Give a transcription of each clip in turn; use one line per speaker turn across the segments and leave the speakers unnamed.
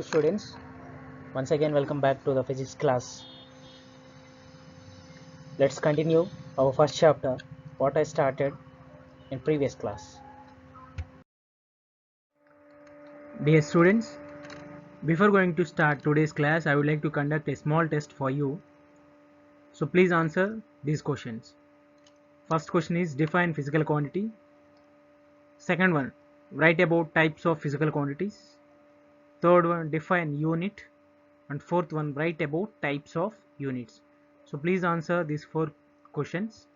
Hello students, once again welcome back to the physics class. Let's continue our first chapter, what I started in previous class. Dear students, before going to start today's class, I would like to conduct a small test for you. So please answer these questions. First question is define physical quantity. Second one, write about types of physical quantities. Third one, define unit. And fourth one, write about types of units. So please answer these 4 questions.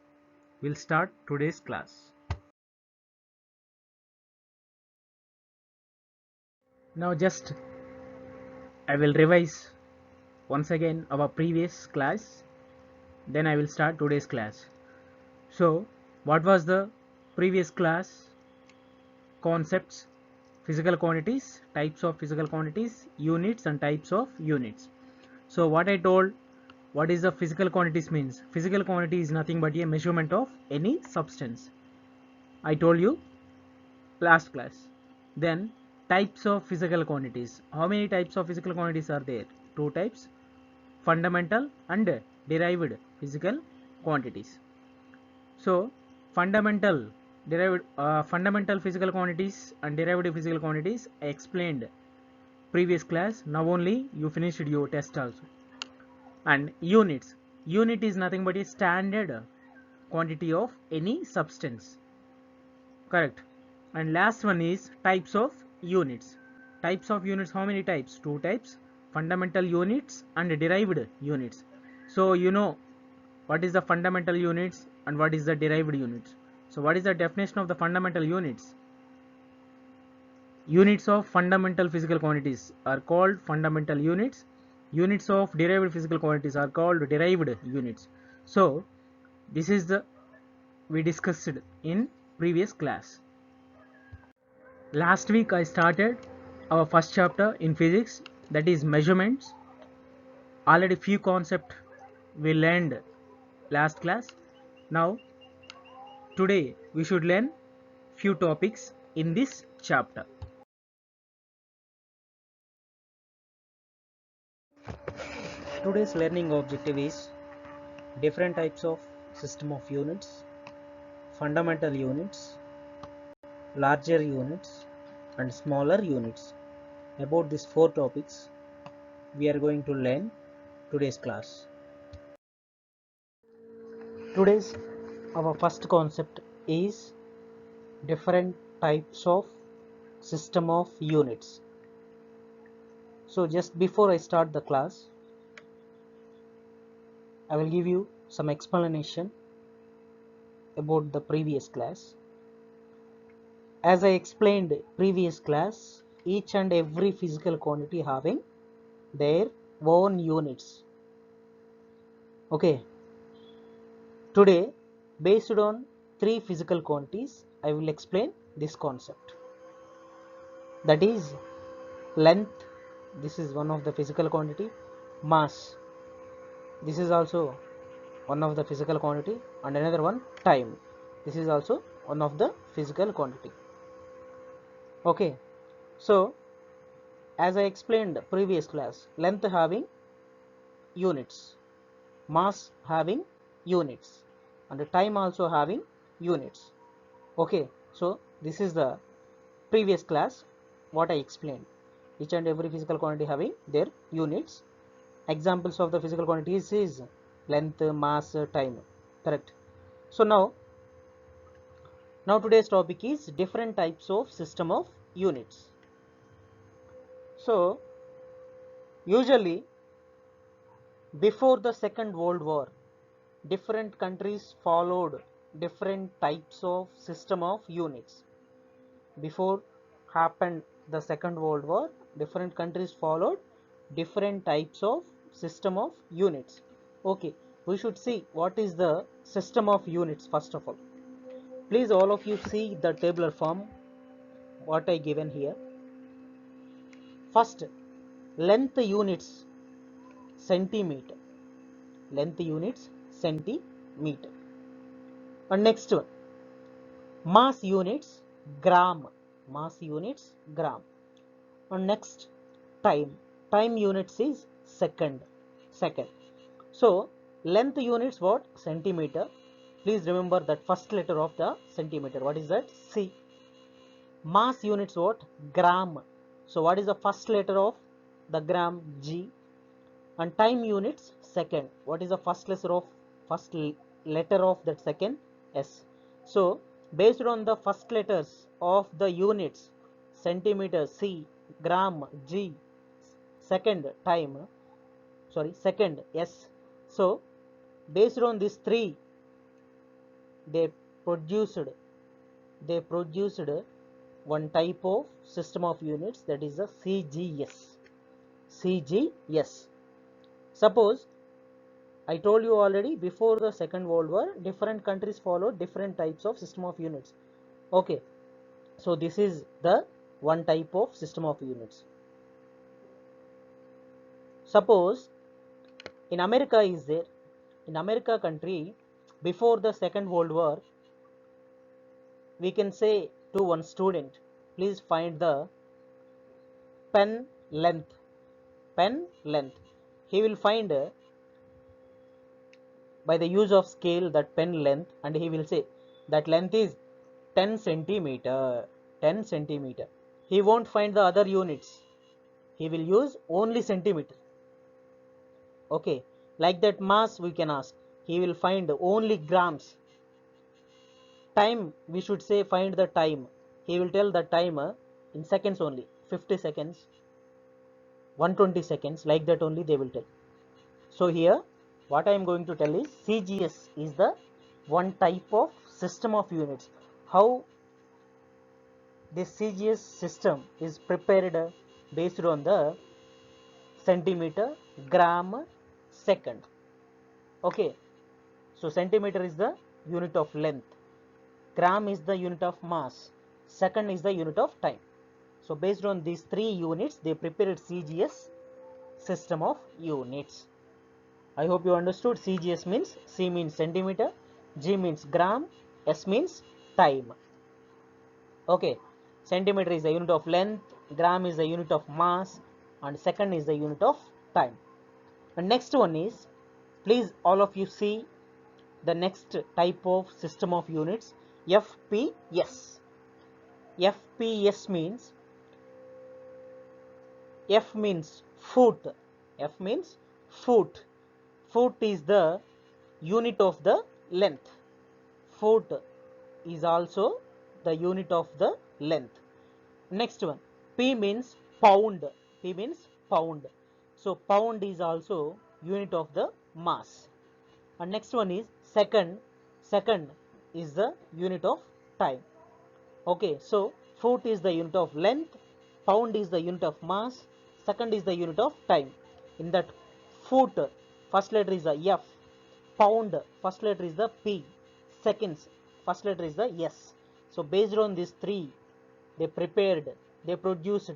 We'll start today's class. Now just I will revise once again our previous class, then I will start today's class. So what was the previous class concepts? Physical quantities, types of physical quantities, units and types of units. So what I told, what is the physical quantities means? Physical quantity is nothing but a measurement of any substance. I told you last class. Then types of physical quantities. How many types of physical quantities are there? 2 types, fundamental and derived physical quantities. So fundamental physical quantities and derived physical quantities I explained previous class. Now only you finished your test also. And units, unit is nothing but a standard quantity of any substance, correct? And last one is types of units. Types of units, how many types? 2 types, fundamental units and derived units. So you know what is the fundamental units and what is the derived units. So what is the definition of the fundamental units? Units of fundamental physical quantities are called fundamental units. Units of derived physical quantities are called derived units. So this is the we discussed in previous class. Last week I started our first chapter in physics, that is measurements. Already few concepts we learned last class. Now today we should learn few topics in this chapter. Today's learning objective is different types of system of units, fundamental units, larger units and smaller units. About these 4 topics we are going to learn today's class. Today's our first concept is different types of system of units. So just before I start the class, I will give you some explanation about the previous class. As I explained previous class, each and every physical quantity having their own units. Okay. Today, based on 3 physical quantities, I will explain this concept. That is length, this is one of the physical quantity, mass, this is also one of the physical quantity, and another one time, this is also one of the physical quantity. Okay, so as I explained previous class, length having units, mass having units, and time also having units. Okay, so this is the previous class what I explained. Each and every physical quantity having their units. Examples of the physical quantities is length, mass, time, correct? So now today's topic is different types of system of units. So usually before the Second World War, different countries followed different types of system of units. Before happened the Second World War, different countries followed different types of system of units. Okay, we should see what is the system of units first of all. Please all of you see the tabular form what I given here. First, length units centimeter, length units centimeter. And next one, mass units gram, mass units gram. And next, time. Time units is second. So length units what? Centimeter. Please remember that first letter of the centimeter. What is that? C. Mass units what? Gram. So what is the first letter of the gram? G. And time units second. What is the first letter of that second? S. So based on the first letters of the units, centimeter C, gram G, second S. So based on these three, they produced one type of system of units, that is the CGS. Suppose I told you already, before the Second World War, different countries followed different types of system of units. Okay, so this is the one type of system of units. Suppose in America is there. In America country, before the Second World War, we can say to one student, please find the pen length. He will find by the use of scale that pen length, and he will say that length is 10 centimeter. He won't find the other units. He will use only centimeter. Okay, like that mass we can ask. He will find only grams. Time, we should say find the time. He will tell the time in seconds only. 50 seconds, 120 seconds, like that only they will tell. So here what I am going to tell is CGS is the one type of system of units. How this CGS system is prepared based on the centimeter, gram, second. Okay, so centimeter is the unit of length, gram is the unit of mass, second is the unit of time. So based on these three units, they prepared CGS system of units. I hope you understood. CGS means C means centimeter, G means gram, S means time. Okay, centimeter is the unit of length, gram is the unit of mass, and second is the unit of time. And next one is, please all of you see the next type of system of units, FPS. FPS means, F means foot. F means foot. Foot is the unit of the length. Foot is also the unit of the length. Next one, P means pound. P means pound. So pound is also unit of the mass. And next one is second. Second is the unit of time. Okay, so foot is the unit of length, pound is the unit of mass, second is the unit of time. In that foot, first letter is the F, pound, first letter is the P, seconds, first letter is the S. So based on these three, they produced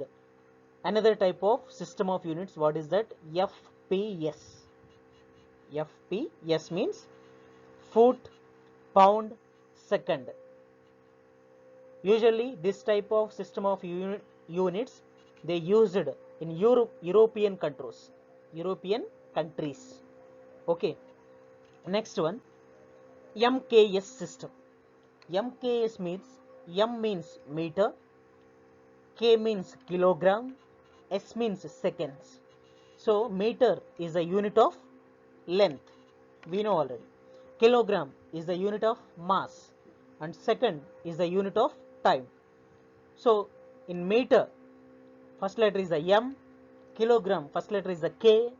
another type of system of units. What is that? FPS. FPS means foot, pound, second. Usually this type of system of units, they used in European countries. Okay, next one, MKS system. MKS means, M means meter, K means kilogram, S means seconds. So meter is a unit of length, we know already. Kilogram is the unit of mass, and second is the unit of time. So in meter, first letter is the M, kilogram first letter is the K,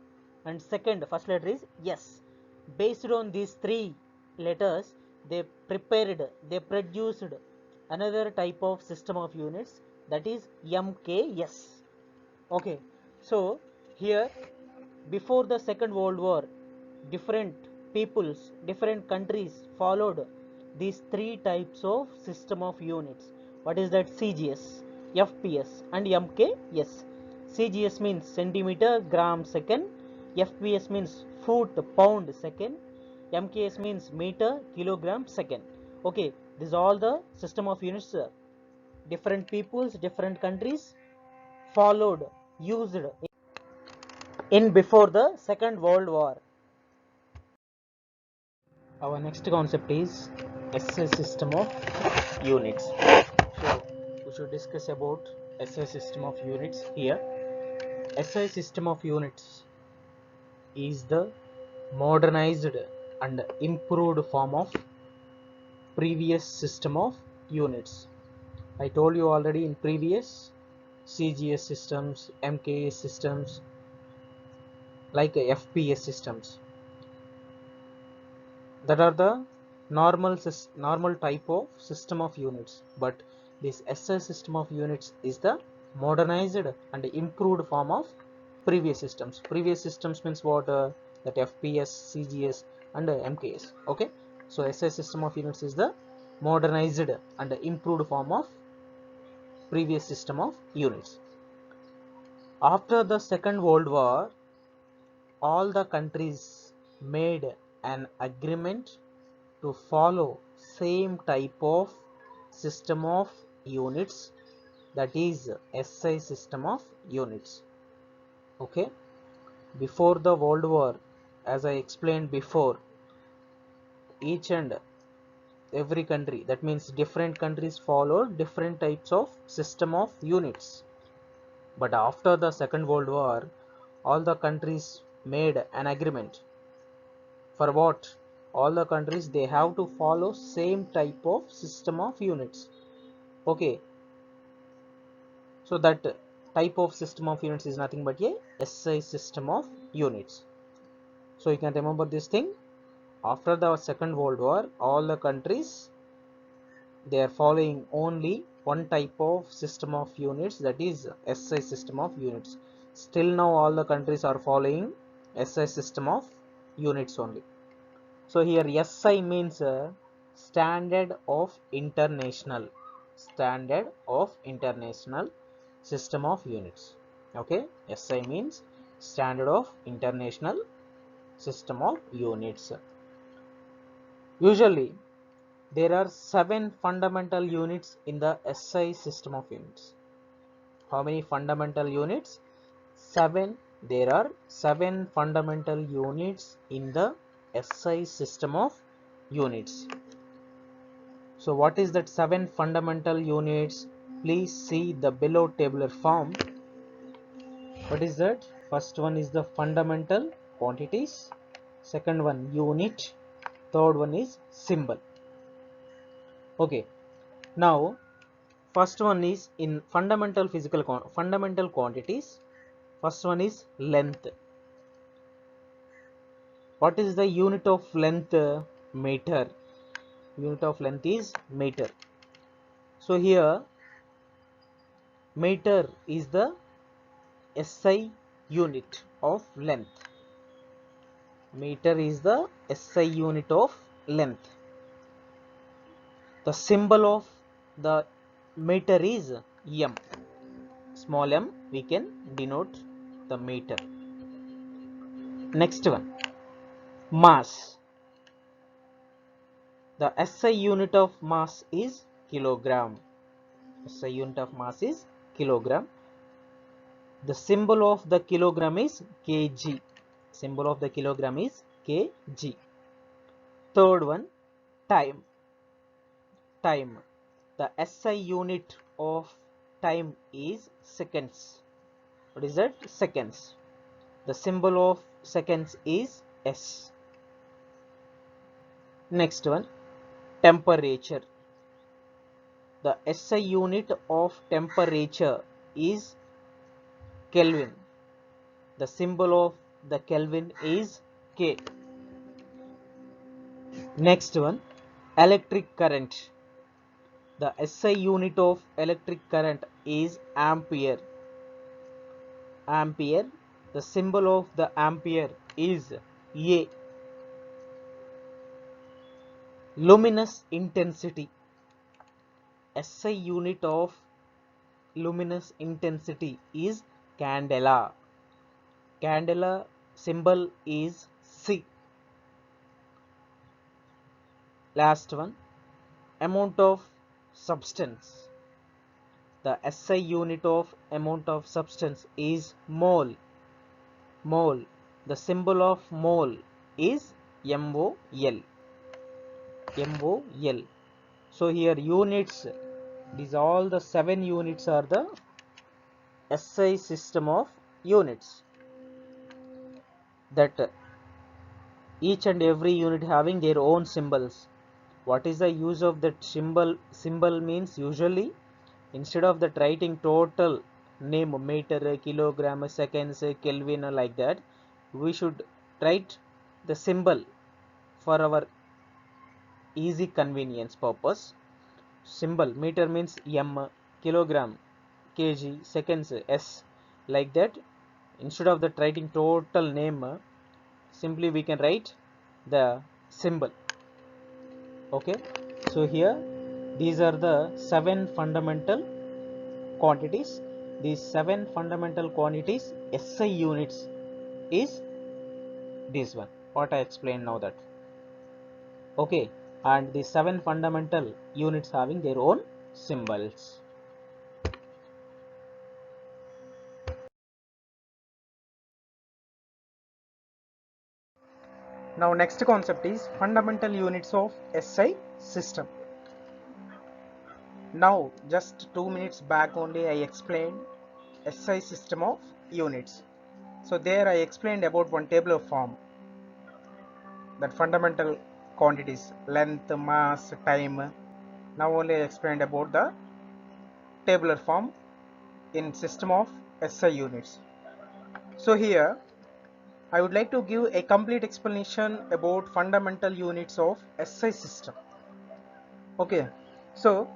and second first letter is S. Based on these three letters, they produced another type of system of units, that is MKS. Okay, so here, before the Second World War, different peoples, different countries followed these three types of system of units. What is that? CGS, FPS, and MKS. CGS means centimeter, gram, second. FPS means foot, pound, second. MKS means meter, kilogram, second. Okay, this is all the system of units. Different peoples, different countries followed used in before the Second World War. Our next concept is SI system of units. So we should discuss about SI system of units here. SI system of units is the modernized and improved form of previous system of units. I told you already in previous CGS systems, MKS systems, like FPS systems, that are the normal type of system of units, but this SI system of units is the modernized and improved form of previous systems. Previous systems means what? That FPS, CGS and MKS. Okay, so SI system of units is the modernized and improved form of previous system of units. After the Second World War, all the countries made an agreement to follow same type of system of units, that is SI system of units. Okay, before the World War, as I explained before, each and every country, that means different countries followed different types of system of units. But after the Second World War, all the countries made an agreement. For what? All the countries, they have to follow same type of system of units. Okay, so that type of system of units is nothing but a SI system of units. So you can remember this thing. After the Second World War, all the countries, they are following only one type of system of units, that is SI system of units. Still now all the countries are following SI system of units only. So here SI means standard of international system of units. Okay, SI means standard of international system of units. Usually there are 7 fundamental units in the SI system of units. How many fundamental units? 7. There are 7 fundamental units in the SI system of units. So what is that 7 fundamental units? Please see the below tabular form. What is that? First one is the fundamental quantities, second one unit, third one is symbol. Okay, now first one is in fundamental fundamental quantities. First one is length. What is the unit of length? Meter. Unit of length is meter. So here meter is the SI unit of length. Meter is the SI unit of length. The symbol of the meter is M. Small m, we can denote the meter. Next one, mass. The SI unit of mass is kilogram. SI unit of mass is kilogram. The symbol of the kilogram is kg. Symbol of the kilogram is kg. Third one, time. Time. The SI unit of time is seconds. What is that? Seconds. The symbol of seconds is S. Next one, temperature. The SI unit of temperature is Kelvin. The symbol of the Kelvin is K. Next one, electric current. The SI unit of electric current is ampere. Ampere. The symbol of the ampere is A. Luminous intensity. SI unit of luminous intensity is candela. Candela symbol is C. Last one, amount of substance. The SI unit of amount of substance is mole. Mole. The symbol of mole is MOL. MOL. So here units, these all the 7 units are the SI system of units, that each and every unit having their own symbols. What is the use of that symbol? Symbol means usually instead of that writing total name meter, kilogram, seconds, Kelvin like that, we should write the symbol for our easy convenience purpose. Symbol meter means M, kilogram kg, seconds S, like that. Instead of that writing total name, simply we can write the symbol. Okay, so here these are the 7 fundamental quantities. These 7 fundamental quantities SI units is this one what I explained now, that okay, and the 7 fundamental units having their own symbols. Now next concept is fundamental units of SI system. Now just 2 minutes back only I explained SI system of units. So there I explained about one tabular form, that fundamental quantities length, mass, time. Now only I explained about the tabular form in system of SI units. So here I would like to give a complete explanation about fundamental units of SI system. Okay, so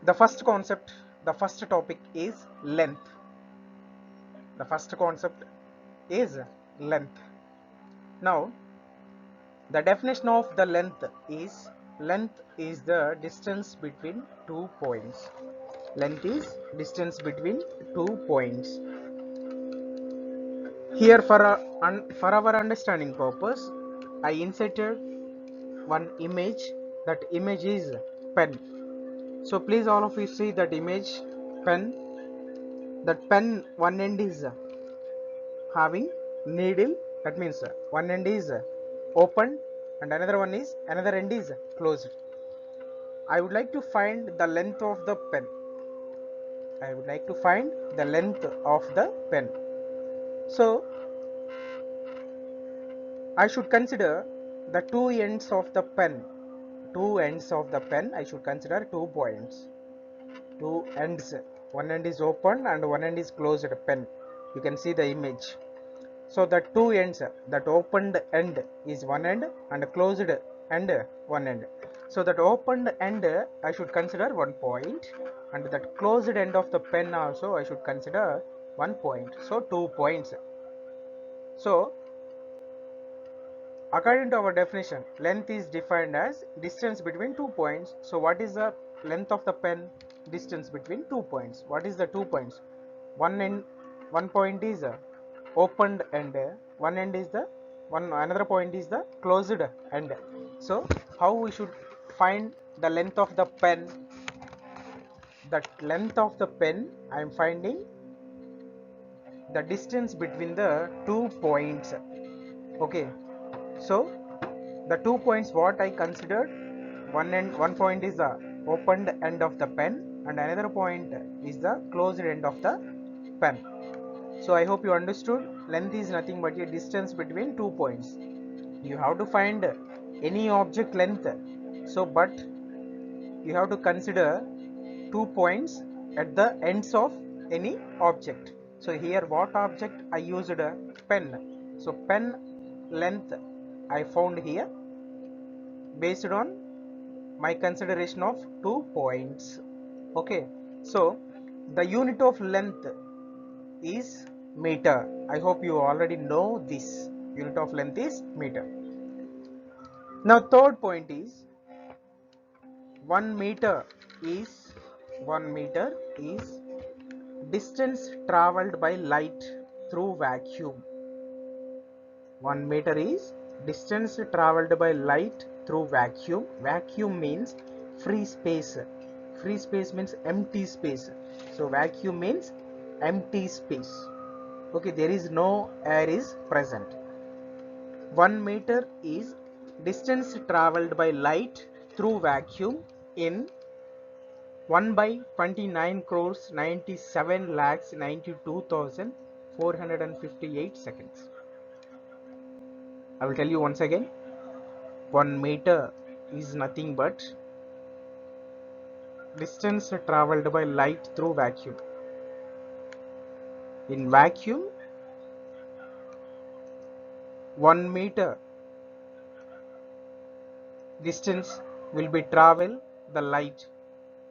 the first concept, the first topic is length. The first concept is length. Now the definition of the length is the distance between 2 points. Length is distance between 2 points. Here for our understanding purpose, I inserted one image. That image is pen. So please all of you see that image, pen. That pen, one end is having needle. That means one end is open and another end is closed. I would like to find the length of the pen. I would like to find the length of the pen. So I should consider the two ends of the pen. Two ends of the pen, I should consider 2 points. Two ends. One end is open and one end is closed pen. You can see the image. So the two ends, that opened end is one end and closed end one end. So that opened end I should consider 1 point, and that closed end of the pen also I should consider 1 point. So 2 points. So according to our definition, length is defined as distance between 2 points. So what is the length of the pen? Distance between 2 points. What is the 2 points? One point is opened end, one end is the another point is the closed end. So how we should find the length of the pen? That length of the pen I am finding the distance between the 2 points. Okay, so the 2 points what I considered, one point is the opened end of the pen and another point is the closed end of the pen. So I hope you understood. Length is nothing but a distance between 2 points. You have to find any object length, so but you have to consider 2 points at the ends of any object. So here what object I used? A pen. So pen length I found here based on my consideration of 2 points. Okay, so the unit of length is meter. I hope you already know this. Unit of length is meter. Now third point is 1 meter is 1 meter is distance traveled by light through vacuum. 1 meter is distance traveled by light through vacuum. Vacuum means free space. Free space means empty space. So vacuum means empty space. Okay, there is no air is present. 1 meter is distance traveled by light through vacuum in 1 by 29 crores 97 lakhs 92,458 seconds. I will tell you once again. 1 meter is nothing but distance traveled by light through vacuum. In vacuum, 1 meter distance will be travel the light.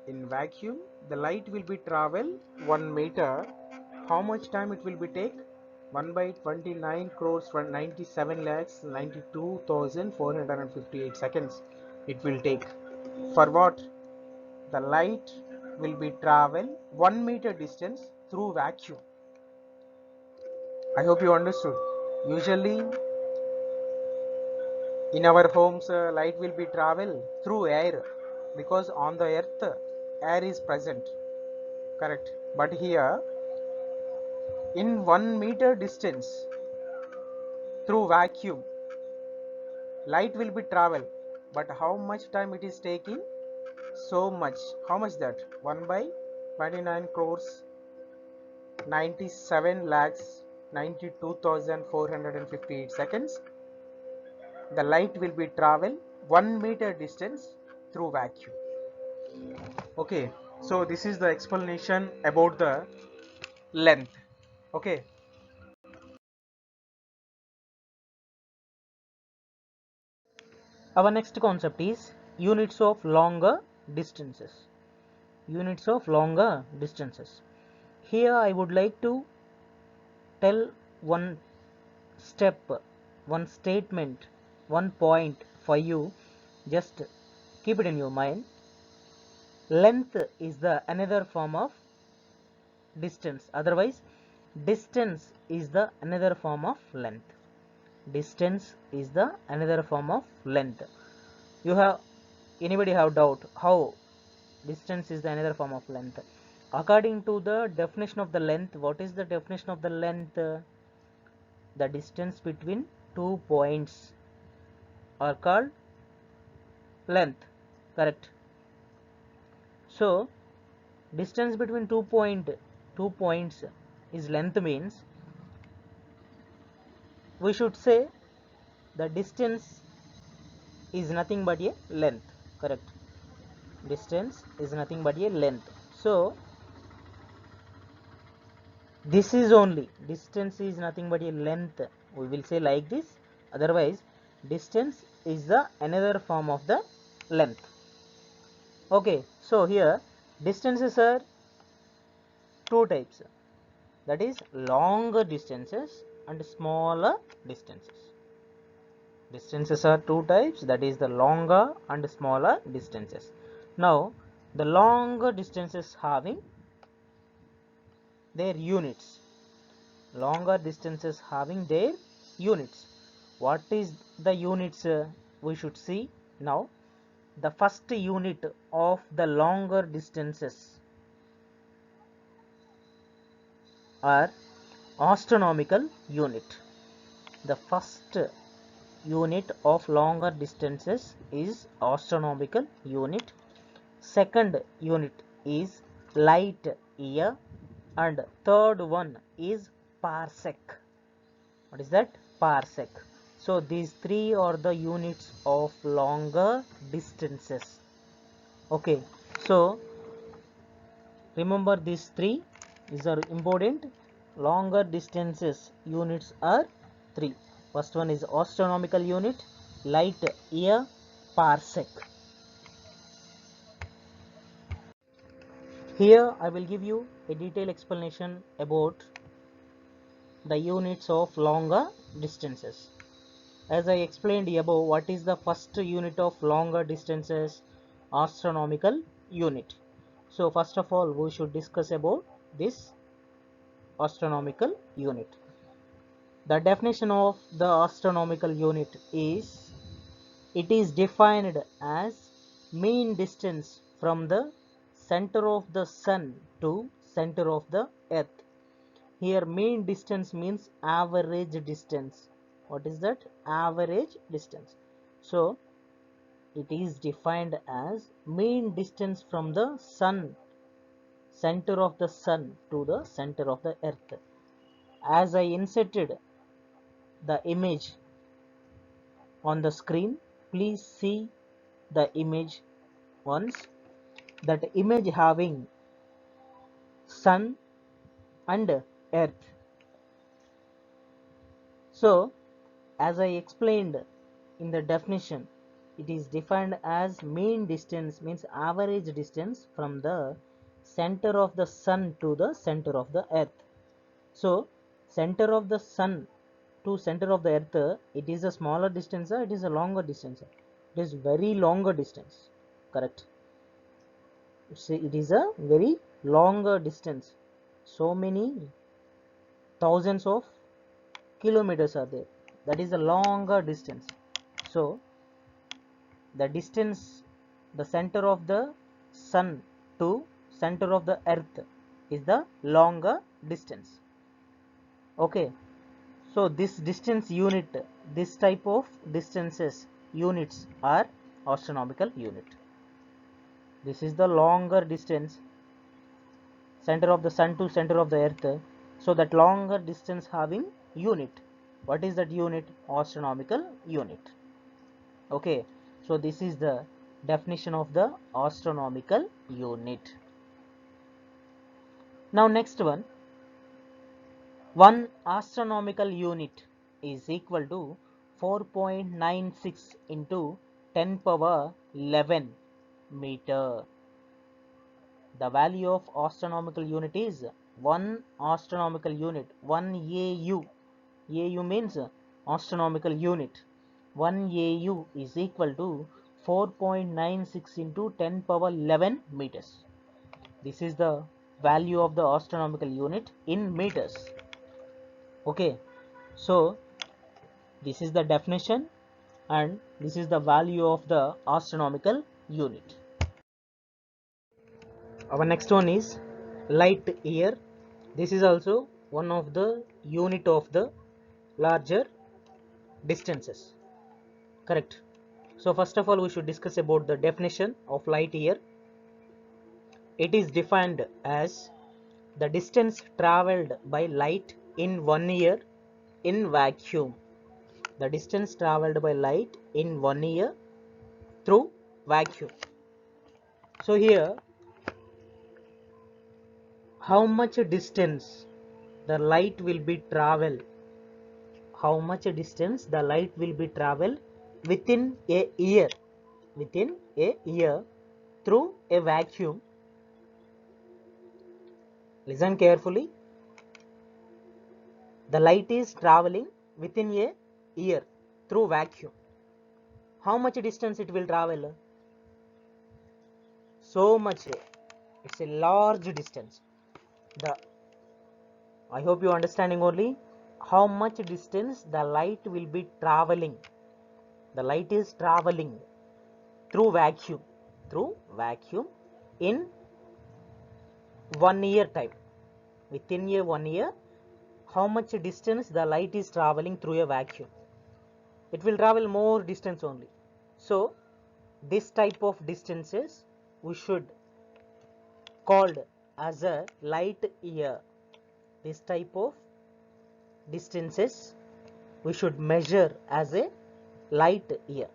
In vacuum, the light will be travel 1 meter. How much time it will be take? 1 by 29 crores 97 lakhs 92,458 seconds it will take. For what? The light will be travel 1 meter distance through vacuum. I hope you understood. Usually in our homes light will be travel through air because on the earth air is present, correct? But here in 1 meter distance through vacuum light will be travel, but how much time it is taking? So much. How much that? 1 by 29 crores 97 lakhs 92,458 seconds. The light will be travel 1 meter distance through vacuum. Okay, so this is the explanation about the length. Okay, our next concept is units of longer distances. Units of longer distances. Here I would like to tell one step, one statement, one point for you. Just keep it in your mind. Length is the another form of distance. Otherwise, distance is the another form of length. Distance is the another form of length. You have anybody have doubt how distance is the another form of length? According to the definition of the length, what is the definition of the length? The distance between 2 points are called length, correct? So distance between 2 points is length means we should say the distance is nothing but a length, correct? Distance is nothing but a length. So this is only distance is nothing but a length, we will say like this. Otherwise, distance is the another form of the length. Okay, so here distances are two types, that is longer distances and smaller distances. Distances are two types, that is the longer and smaller distances. Now the longer distances having their units. Longer distances having their units. What is the units we should see now? The first unit of the longer distances are astronomical unit. The first unit of longer distances is astronomical unit. Second unit is light year, and third one is parsec. What is that? Parsec. So these three are the units of longer distances. Okay, so remember these three, these are important. Longer distances units are three. First one is astronomical unit, light year, parsec. Here I will give you a detailed explanation about the units of longer distances. As I explained above, what is the first unit of longer distances? Astronomical unit. So first of all, we should discuss about this astronomical unit. The definition of the astronomical unit is, it is defined as mean distance from the center of the sun to center of the earth. Here mean distance means average distance. What is that? Average distance. So it is defined as mean distance from the sun, center of the sun to the center of the earth. As I inserted the image on the screen, please see the image once. That image having sun and earth. So as I explained in the definition, it is defined as mean distance means average distance from the center of the sun to the center of the earth. So center of the sun to center of the earth, it is a smaller distance or it is a longer distance? It is very longer distance, correct? It is a very longer distance. So many thousands of kilometers are there. That is a longer distance. So the distance, the center of the sun to center of the earth is the longer distance. Okay, so this distance unit, this type of distances units are astronomical unit. This is the longer distance, center of the sun to center of the earth. So that longer distance having unit. What is that unit? Astronomical unit. Okay, so this is the definition of the astronomical unit. Now next one astronomical unit is equal to 4.96 into 10 power 11 meter. The value of astronomical unit is 1 astronomical unit, 1 AU. AU means astronomical unit. 1 AU is equal to 4.96 into 10 power 11 meters. This is the value of the astronomical unit in meters. Okay, so this is the definition and this is the value of the astronomical unit. Our next one is light year. This is also one of the unit of the larger distances, correct? So first of all we should discuss about the definition of light year. It is defined as the distance traveled by light in 1 year in vacuum. The distance traveled by light in 1 year through vacuum. So here how much distance the light will be travel, how much distance the light will be travel within a year, within a year through a vacuum. Listen carefully. The light is traveling within a year through vacuum. How much distance it will travel? So much. It's a large distance. I hope you are understanding only how much distance the light will be traveling. The light is traveling through vacuum in 1 year time. Within a 1 year, how much distance the light is traveling through a vacuum? It will travel more distance only. So this type of distances we should called as a light year. This type of distances we should measure as a light year.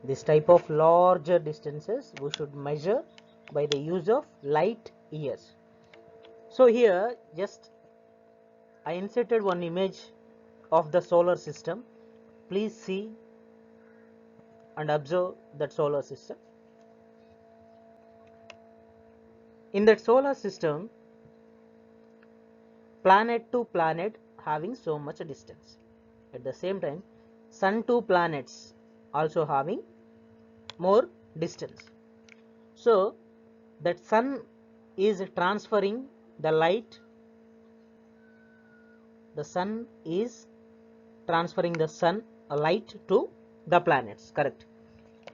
This type of larger distances we should measure by the use of light years. So here just I inserted one image of the solar system. Please see and observe that solar system. In that solar system, planet to planet having so much distance. At the same time, sun to planets also having more distance. So that sun is transferring the light, the sun is transferring the light to the planets, correct?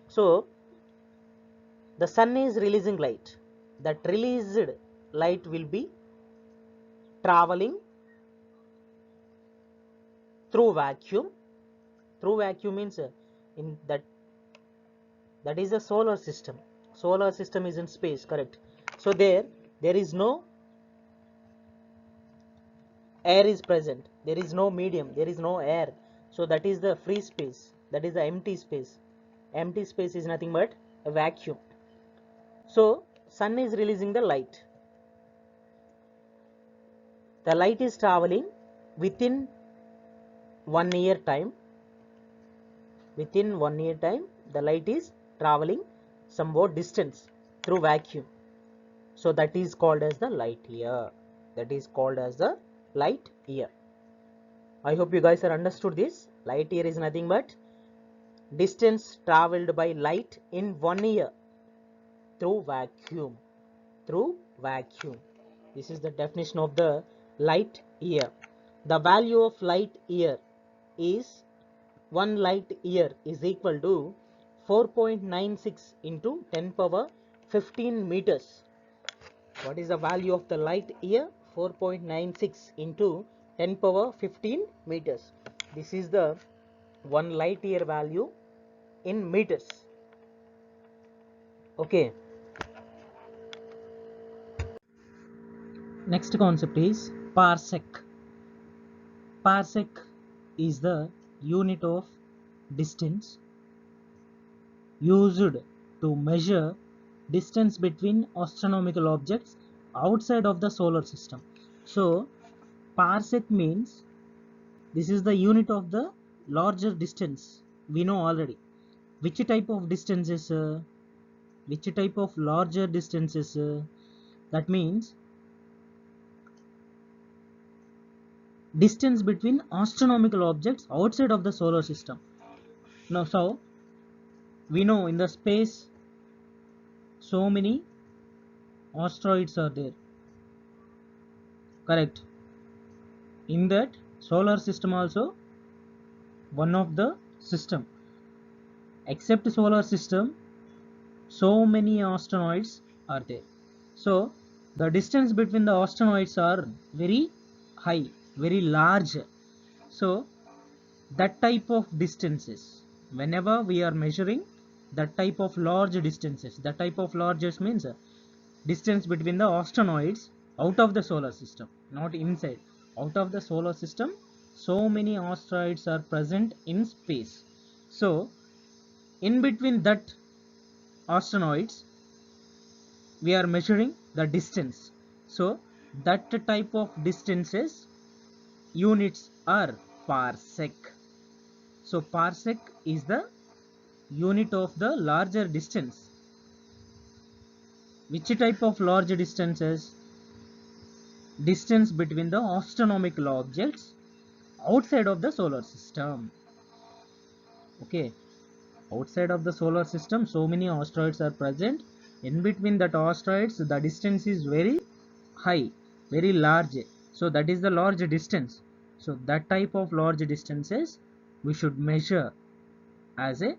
So the sun is releasing light. That released light will be traveling through vacuum. Through vacuum means in that is a solar system. Solar system is in space, correct? So there is no air is present, there is no medium, there is no air, so that is the free space, that is the empty space. Empty space is nothing but a vacuum. So sun is releasing the light. The light is traveling within 1 year time. Within 1 year time, the light is traveling somewhat distance through vacuum. So that is called as the light year. That is called as the light year. I hope you guys are understood this. Light year is nothing but distance traveled by light in 1 year through vacuum. Through vacuum. This is the definition of the light year. The value of light year is 1 light year is equal to 4.96 into 10 power 15 meters. What is the value of the light year? 4.96 into 10 power 15 meters. This is the 1 light year value in meters. Okay. Next concept is parsec. Parsec is the unit of distance used to measure distance between astronomical objects outside of the solar system. So parsec means this is the unit of the larger distance. We know already which type of distances, which type of larger distances. That means distance between astronomical objects outside of the solar system. Now, so we know in the space so many asteroids are there, correct? In that solar system also one of the system. Except solar system, so many asteroids are there. So the distance between the asteroids are very high, very large. So that type of distances, whenever we are measuring that type of large distances, that type of largest means distance between the asteroids out of the solar system, not inside, out of the solar system, so many asteroids are present in space. So in between that asteroids we are measuring the distance. So that type of distances units are parsec. So parsec is the unit of the larger distance. Which type of large distances? Distance between the astronomical objects outside of the solar system. Okay, outside of the solar system so many asteroids are present. In between that asteroids the distance is very high, very large, so that is the large distance. So that type of large distances we should measure as a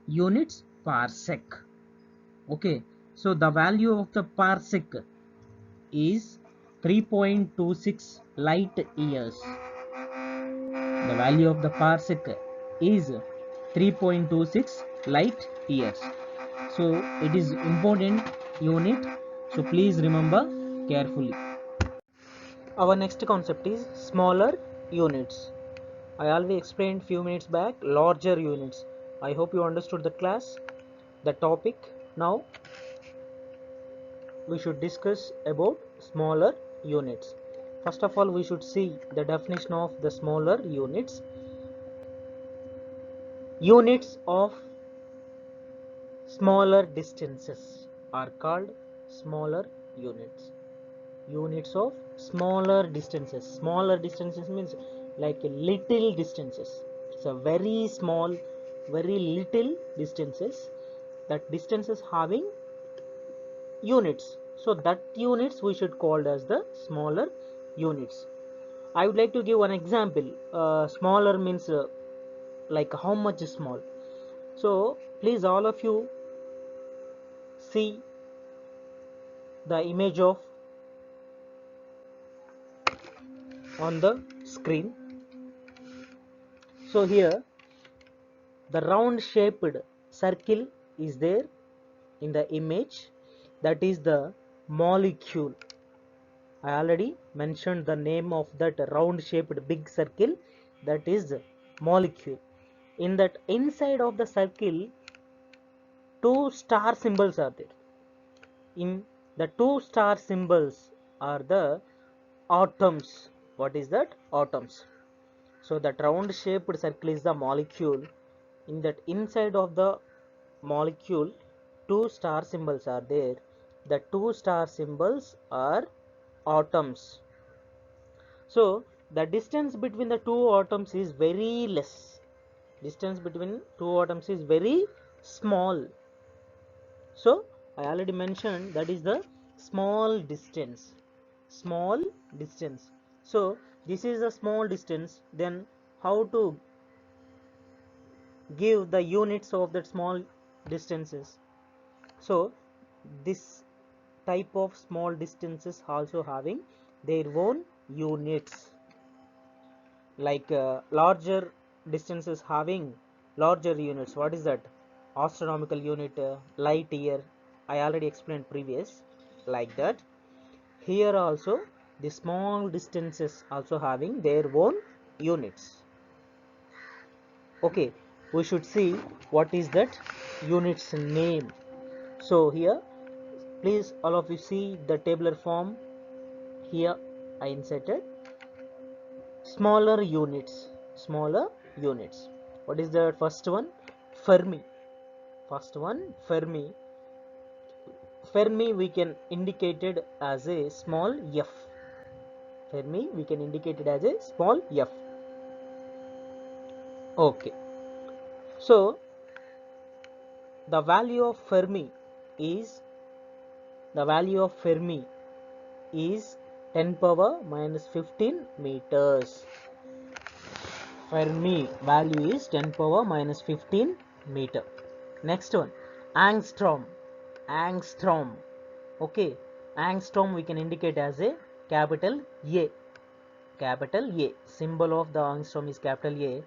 units parsec. Okay, so the value of the parsec is 3.26 light years. The value of the parsec is 3.26 light years. So it is important unit, so please remember carefully. Our next concept is smaller units. I already explained few minutes back larger units. I hope you understood the class, the topic. Now we should discuss about smaller units. First of all, we should see the definition of the smaller units. Units of smaller distances are called smaller units. Units of smaller distances. Smaller distances means like little distances. It's a very small, very little distances. That distances having units. So that units we should call as the smaller units. I would like to give one example. Smaller means like how much is small. So please all of you see the image of on the screen. So here the round shaped circle is there in the image, that is the molecule. I already mentioned the name of that round shaped big circle, that is molecule. In that inside of the circle, two star symbols are there. In the two star symbols are the atoms. What is that? Atoms. So that round shaped circle is the molecule. In that inside of the molecule, two star symbols are there. The two star symbols are atoms. So the distance between the two atoms is very less. Distance between two atoms is very small. So I already mentioned that is the small distance. Small distance. So this is a small distance. Then how to give the units of that small distances? So this type of small distances also having their own units. Like larger distances having larger units. What is that? Astronomical unit, light year. I already explained previous. Like that, here also the small distances also having their own units. Okay, we should see what is that units name. So here, please all of you see the tabular form. Here I inserted smaller units. Smaller units. What is the first one? Fermi. First one, Fermi. Fermi we can indicate it as a small f. Fermi we can indicate it as a small f. Okay. So the value of Fermi is 10 power minus 15 meters. Fermi value is 10 power minus 15 meter. Next one, angstrom. Angstrom. Okay, angstrom we can indicate as a capital A. Capital A. Symbol of the angstrom is capital A.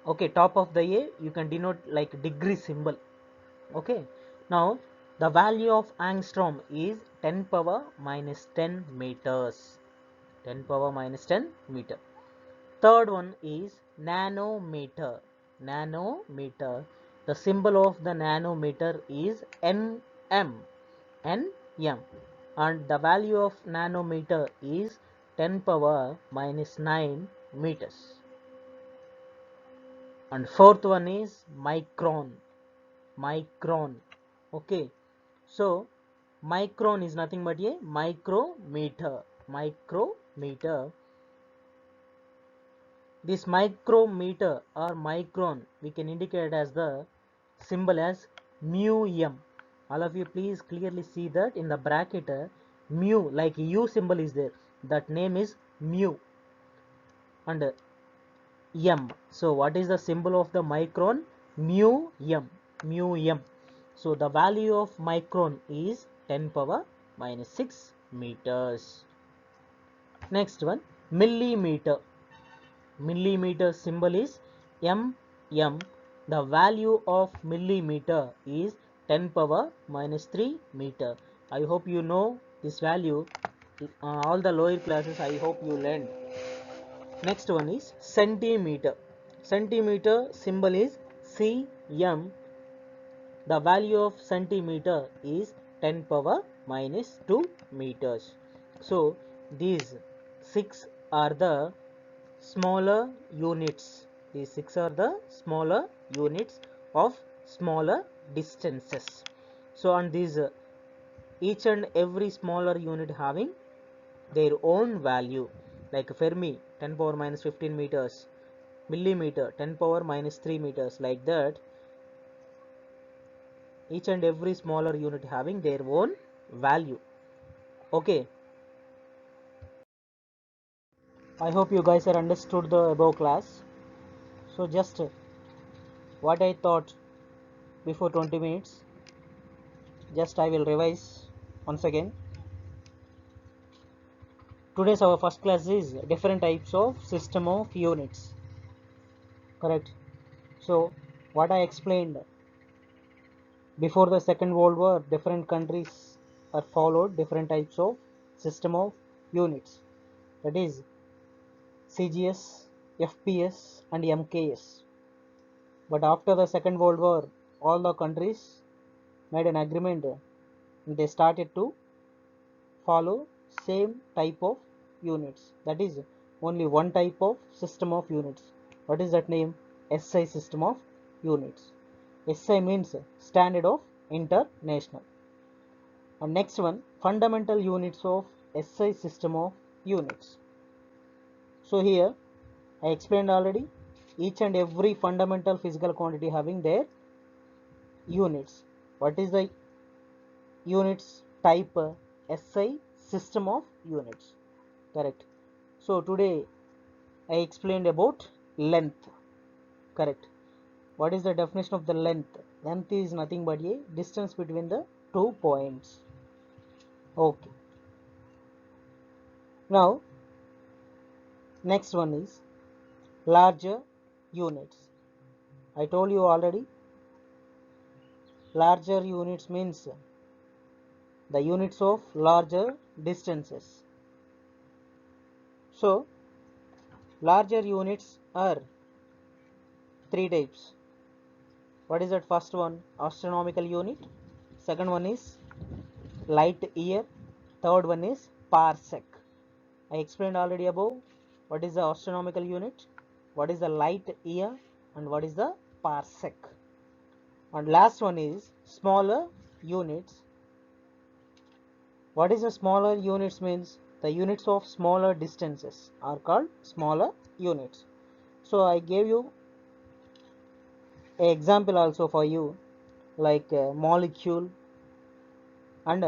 Okay, top of the A you can denote like degree symbol. Okay, now the value of angstrom is 10 power minus 10 meters. 10 power minus 10 meter. Third one is nanometer. Nanometer. The symbol of the nanometer is Nm. Nm. And the value of nanometer is 10 power minus 9 meters. And fourth one is micron. Micron. Okay. So micron is nothing but a micrometer. Micrometer. This micrometer or micron we can indicate as the symbol as mu-m. All of you please clearly see that in the bracket mu, like u symbol is there, that name is mu. And m, so what is the symbol of the micron? Mu-m. Mu-m. So the value of micron is 10 power minus 6 meters. Next one, millimeter. Millimeter symbol is mm. The value of millimeter is 10 power minus 3 meter. I hope you know this value. All the lower classes I hope you learned. Next one is centimeter. Centimeter symbol is cm. The value of centimeter is 10 power minus 2 meters. So these 6 are the smaller units. These 6 are the smaller units of smaller distances. So on these each and every smaller unit having their own value, like Fermi 10 power minus 15 meters, millimeter 10 power minus 3 meters, like that each and every smaller unit having their own value. Okay, I hope you guys are understood the above class. So just what I thought before 20 minutes, Just I will revise once again. Today's our first class is different types of system of units. Correct. So what I explained before the Second World War, different countries are followed different types of system of units. That is CGS, FPS and MKS. But after the Second World War, all the countries made an agreement and they started to follow same type of units. That is only one type of system of units. What is that name? SI system of units. SI means Standard of International. And next one, fundamental units of SI system of units. So here I explained already each and every fundamental physical quantity having their units. What is the units type? SI system of units. Correct. So today I explained about length. Correct. What is the definition of the length? Length is nothing but a distance between the 2 points. Okay. Now next one is larger units. I told you already, larger units means the units of larger distances. So larger units are three types. What is that? First one, astronomical unit. Second one is light year. Third one is parsec. I explained already above what is the astronomical unit, what is the light year, and what is the parsec. And last one is smaller units. What is the smaller units means? The units of smaller distances are called smaller units. So I gave you an example also for you, like molecule and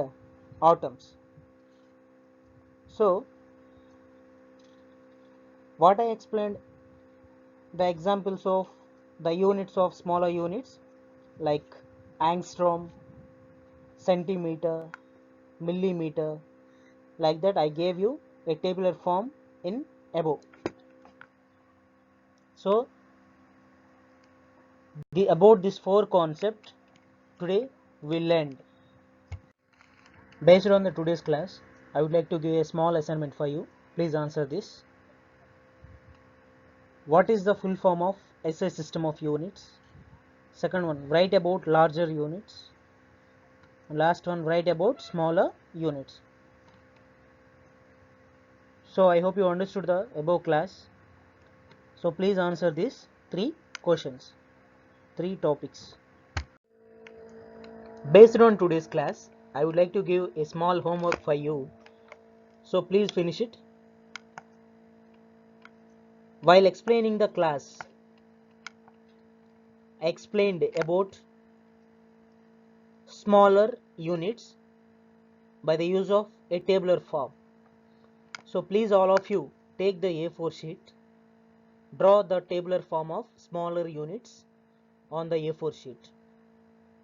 atoms. So what I explained, the examples of the units of smaller units like angstrom, centimeter, millimeter, like that I gave you a tabular form in above. So about this four concept today we learned. Based on the today's class, I would like to give a small assignment for you. Please answer this. What is the full form of SI system of units? Second one, write about larger units. Last one, write about smaller units. So I hope you understood the above class. So please answer these three questions, three topics. Based on today's class, I would like to give a small homework for you. So please finish it. While explaining the class, I explained about smaller units by the use of a tabular form. So please all of you take the A4 sheet, draw the tabular form of smaller units on the A4 sheet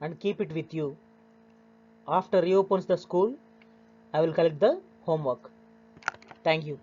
and keep it with you. After reopens the school, I will collect the homework. Thank you.